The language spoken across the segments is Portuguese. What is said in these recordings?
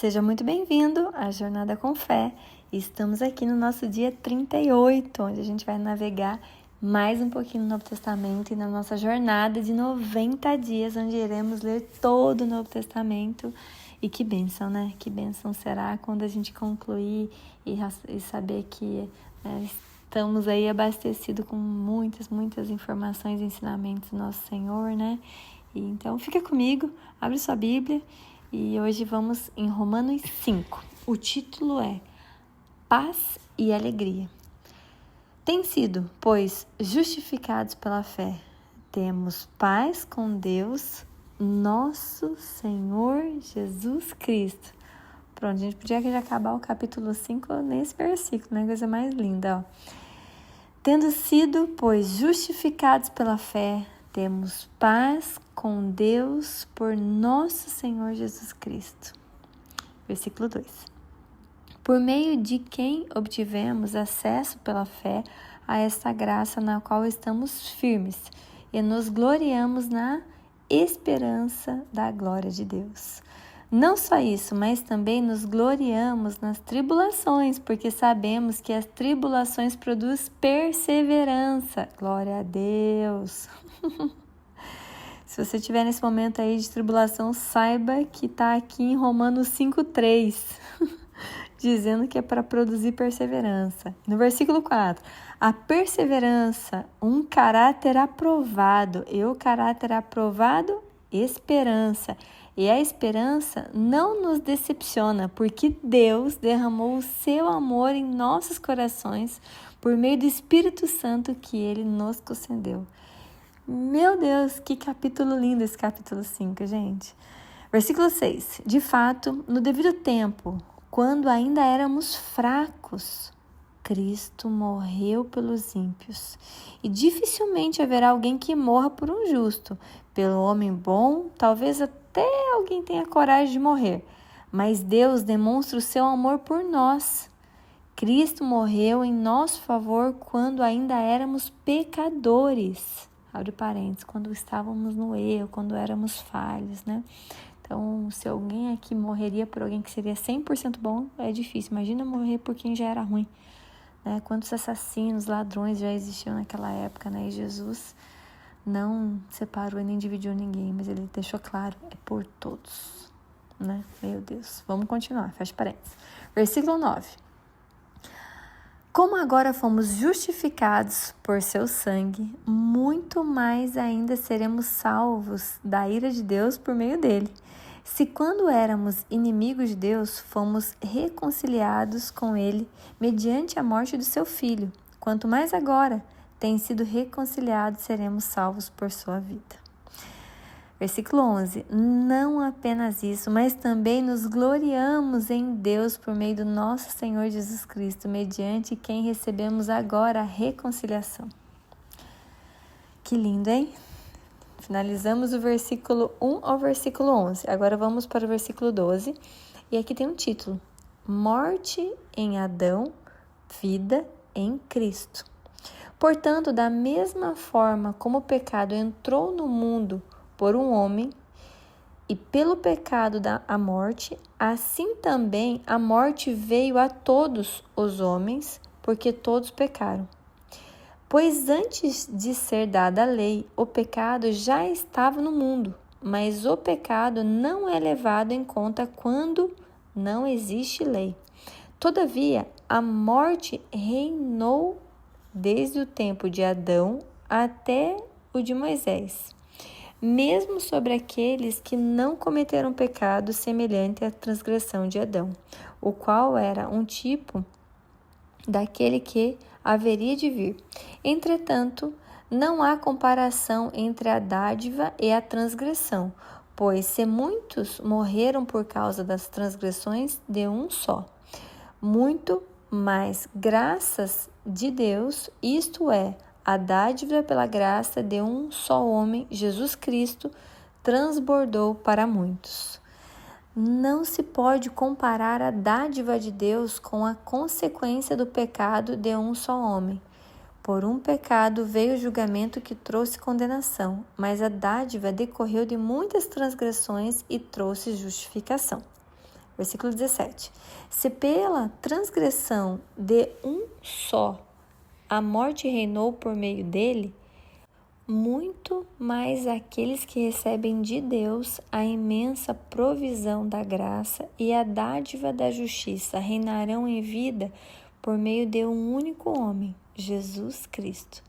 Seja muito bem-vindo à Jornada com Fé. Estamos aqui no nosso dia 38, onde a gente vai navegar mais um pouquinho no Novo Testamento e na nossa jornada de 90 dias, onde iremos ler todo o Novo Testamento. E que bênção, né? Que bênção será quando a gente concluir e saber que estamos aí abastecidos com muitas informações e ensinamentos do nosso Senhor, né? E então fica comigo, abre sua Bíblia. E hoje vamos em Romanos 5. O título é Paz e Alegria. Tem sido, pois, justificados pela fé. Temos paz com Deus, nosso Senhor Jesus Cristo. Pronto, a gente podia já acabar o capítulo 5 nesse versículo, né? Coisa mais linda, ó. Tendo sido, pois, justificados pela fé, temos paz com Deus por nosso Senhor Jesus Cristo. Versículo 2. Por meio de quem obtivemos acesso pela fé a esta graça na qual estamos firmes e nos gloriamos na esperança da glória de Deus. Não só isso, mas também nos gloriamos nas tribulações, porque sabemos que as tribulações produzem perseverança. Glória a Deus! Se você estiver nesse momento aí de tribulação, saiba que está aqui em Romanos 5,3, dizendo que é para produzir perseverança. No versículo 4, a perseverança, um caráter aprovado. E o caráter aprovado, esperança. E a esperança não nos decepciona, porque Deus derramou o seu amor em nossos corações por meio do Espírito Santo que Ele nos concedeu. Meu Deus, que capítulo lindo esse capítulo 5, gente. Versículo 6. De fato, no devido tempo, quando ainda éramos fracos, Cristo morreu pelos ímpios. E dificilmente haverá alguém que morra por um justo. Pelo homem bom, talvez até alguém tenha coragem de morrer. Mas Deus demonstra o seu amor por nós. Cristo morreu em nosso favor quando ainda éramos pecadores. Abre parênteses, quando estávamos no erro, quando éramos falhos, né? Então, se alguém aqui morreria por alguém que seria 100% bom, é difícil. Imagina morrer por quem já era ruim, né? Quantos assassinos, ladrões já existiam naquela época, né? E Jesus não separou e nem dividiu ninguém, mas ele deixou claro, é por todos, né? Meu Deus. Vamos continuar, fecha parênteses. Versículo 9. Como agora fomos justificados por seu sangue, muito mais ainda seremos salvos da ira de Deus por meio dele. Se quando éramos inimigos de Deus, fomos reconciliados com ele mediante a morte do seu filho, quanto mais agora, têm sido reconciliados, seremos salvos por sua vida. Versículo 11. Não apenas isso, mas também nos gloriamos em Deus por meio do nosso Senhor Jesus Cristo, mediante quem recebemos agora a reconciliação. Que lindo, hein? Finalizamos o versículo 1 ao versículo 11. Agora vamos para o versículo 12. E aqui tem um título. Morte em Adão, vida em Cristo. Portanto, da mesma forma como o pecado entrou no mundo por um homem, e pelo pecado a morte, assim também a morte veio a todos os homens, porque todos pecaram. Pois antes de ser dada a lei, o pecado já estava no mundo, mas o pecado não é levado em conta quando não existe lei. Todavia, a morte reinou desde o tempo de Adão até o de Moisés, mesmo sobre aqueles que não cometeram pecado semelhante à transgressão de Adão, o qual era um tipo daquele que haveria de vir. Entretanto, não há comparação entre a dádiva e a transgressão, pois se muitos morreram por causa das transgressões de um só, muito mais graças de Deus, isto é, a dádiva pela graça de um só homem, Jesus Cristo, transbordou para muitos. Não se pode comparar a dádiva de Deus com a consequência do pecado de um só homem. Por um pecado veio o julgamento que trouxe condenação, mas a dádiva decorreu de muitas transgressões e trouxe justificação. Versículo 17. Se pela transgressão de um só a morte reinou por meio dele, muito mais aqueles que recebem de Deus a imensa provisão da graça e a dádiva da justiça reinarão em vida por meio de um único homem, Jesus Cristo.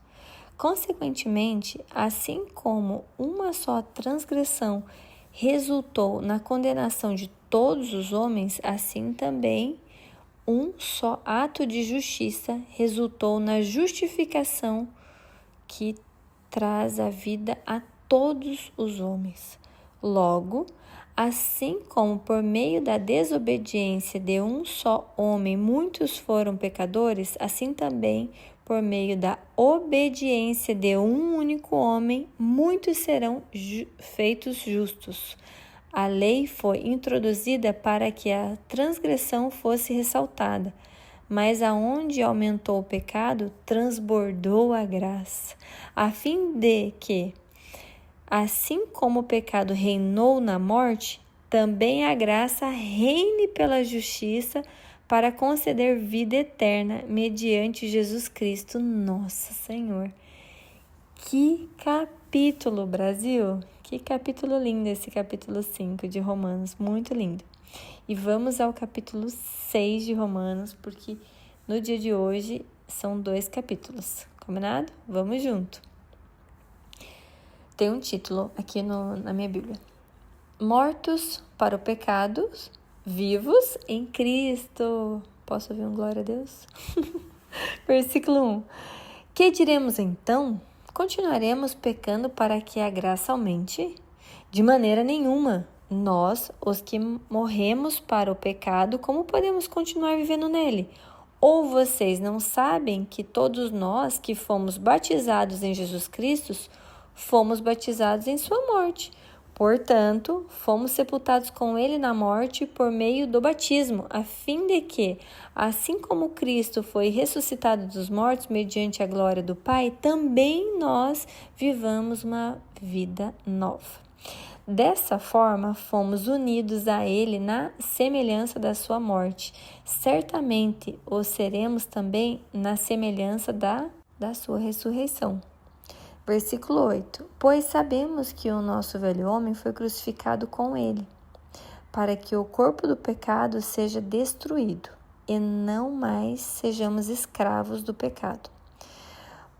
Consequentemente, assim como uma só transgressão resultou na condenação de todos os homens, assim também um só ato de justiça resultou na justificação que traz a vida a todos os homens. Logo, assim como por meio da desobediência de um só homem muitos foram pecadores, assim também por meio da obediência de um único homem muitos serão feitos justos. A lei foi introduzida para que a transgressão fosse ressaltada, mas aonde aumentou o pecado, transbordou a graça, a fim de que, assim como o pecado reinou na morte, também a graça reine pela justiça para conceder vida eterna mediante Jesus Cristo, nosso Senhor. Que capítulo, Brasil! Que capítulo lindo esse capítulo 5 de Romanos, muito lindo. E vamos ao capítulo 6 de Romanos, porque no dia de hoje são 2 capítulos, combinado? Vamos junto. Tem um título aqui na minha Bíblia. Mortos para o pecado, vivos em Cristo. Posso ouvir um glória a Deus? Versículo 1. Que diremos então? Continuaremos pecando para que a graça aumente? De maneira nenhuma. Nós, os que morremos para o pecado, como podemos continuar vivendo nele? Ou vocês não sabem que todos nós que fomos batizados em Jesus Cristo, fomos batizados em sua morte? Portanto, fomos sepultados com ele na morte por meio do batismo, a fim de que, assim como Cristo foi ressuscitado dos mortos mediante a glória do Pai, também nós vivamos uma vida nova. Dessa forma, fomos unidos a ele na semelhança da sua morte. Certamente o seremos também na semelhança da sua ressurreição. Versículo 8. Pois sabemos que o nosso velho homem foi crucificado com ele, para que o corpo do pecado seja destruído, e não mais sejamos escravos do pecado.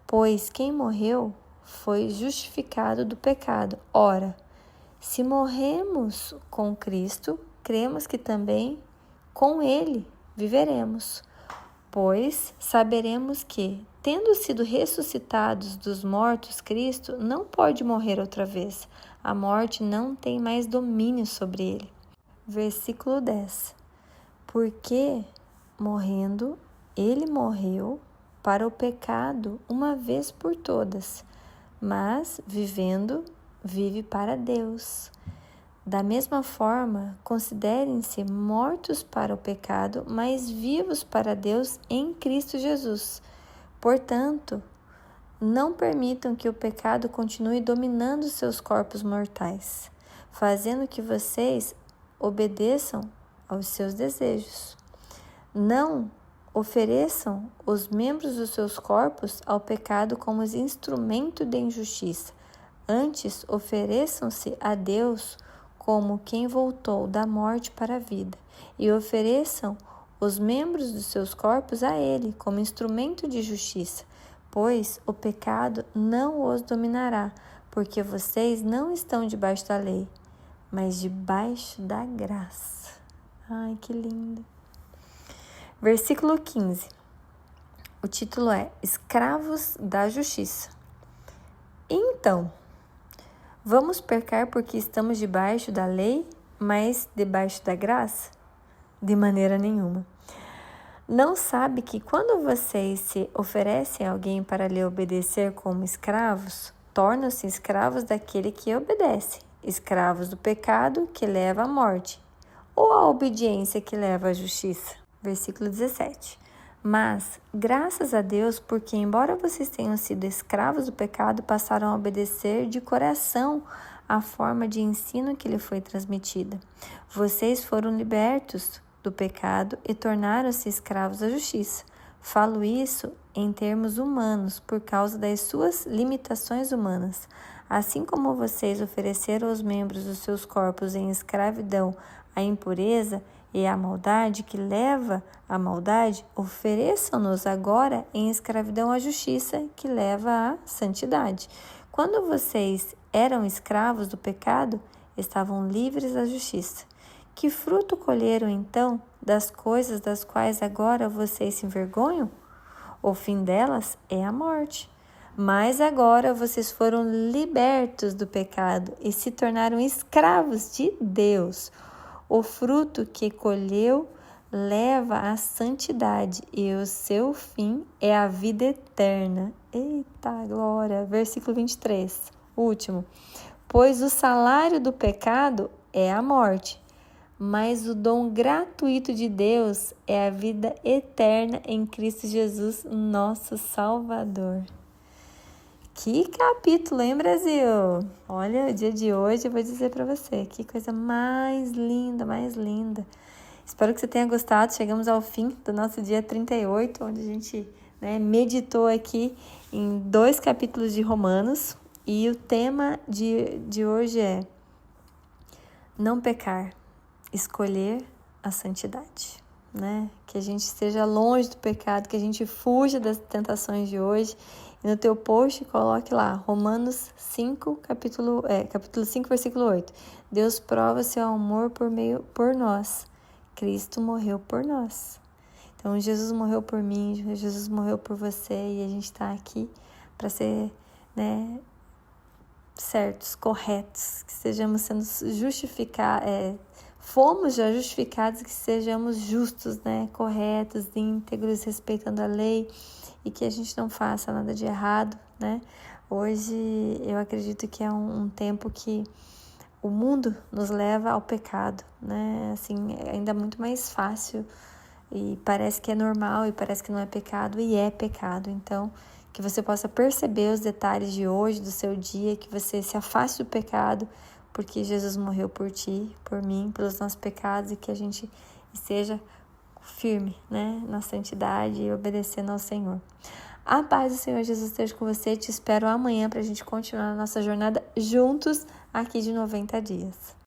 Pois quem morreu foi justificado do pecado. Ora, se morremos com Cristo, cremos que também com ele viveremos. Pois saberemos que, tendo sido ressuscitados dos mortos, Cristo não pode morrer outra vez. A morte não tem mais domínio sobre ele. Versículo 10. Porque, morrendo, ele morreu para o pecado uma vez por todas, mas, vivendo, vive para Deus. Da mesma forma, considerem-se mortos para o pecado, mas vivos para Deus em Cristo Jesus. Portanto, não permitam que o pecado continue dominando seus corpos mortais, fazendo que vocês obedeçam aos seus desejos. Não ofereçam os membros dos seus corpos ao pecado como instrumento de injustiça. Antes, ofereçam-se a Deus como quem voltou da morte para a vida, e ofereçam os membros dos seus corpos a Ele como instrumento de justiça, pois o pecado não os dominará, porque vocês não estão debaixo da lei, mas debaixo da graça. Ai, que lindo! Versículo 15. O título é Escravos da Justiça. Então, vamos pecar porque estamos debaixo da lei, mas debaixo da graça? De maneira nenhuma. Não sabe que quando vocês se oferecem a alguém para lhe obedecer como escravos, tornam-se escravos daquele que obedece, escravos do pecado que leva à morte, ou à obediência que leva à justiça. Versículo 17. Mas, graças a Deus, porque embora vocês tenham sido escravos do pecado, passaram a obedecer de coração a forma de ensino que lhe foi transmitida. Vocês foram libertos do pecado e tornaram-se escravos da justiça. Falo isso em termos humanos, por causa das suas limitações humanas. Assim como vocês ofereceram os membros dos seus corpos em escravidão à impureza e à maldade que leva à maldade, ofereçam-nos agora em escravidão à justiça que leva à santidade. Quando vocês eram escravos do pecado, estavam livres da justiça. Que fruto colheram então das coisas das quais agora vocês se envergonham? O fim delas é a morte. Mas agora vocês foram libertos do pecado e se tornaram escravos de Deus. O fruto que colheu leva à santidade e o seu fim é a vida eterna. Eita glória! Versículo 23, último. Pois o salário do pecado é a morte, mas o dom gratuito de Deus é a vida eterna em Cristo Jesus, nosso Salvador. Que capítulo, hein, Brasil? Olha, o dia de hoje eu vou dizer para você, que coisa mais linda, mais linda. Espero que você tenha gostado. Chegamos ao fim do nosso dia 38, onde a gente meditou aqui em 2 capítulos de Romanos. E o tema de hoje é não pecar, escolher a santidade, né? Que a gente esteja longe do pecado, que a gente fuja das tentações de hoje. E no teu post, coloque lá, Romanos 5, capítulo 5, versículo 8. Deus prova seu amor por nós. Cristo morreu por nós. Então, Jesus morreu por mim, Jesus morreu por você, e a gente está aqui para ser, certos, corretos, que sejamos sendo justificados, fomos já justificados, que sejamos justos, corretos, íntegros, respeitando a lei, e que a gente não faça nada de errado, né? Hoje eu acredito que é um tempo que o mundo nos leva ao pecado, né? Assim, é ainda muito mais fácil, e parece que é normal, e parece que não é pecado, e é pecado. Então, que você possa perceber os detalhes de hoje, do seu dia, que você se afaste do pecado, porque Jesus morreu por ti, por mim, pelos nossos pecados, e que a gente esteja firme, na santidade e obedecendo ao Senhor. A paz do Senhor Jesus esteja com você. Te espero amanhã para a gente continuar a nossa jornada juntos aqui de 90 dias.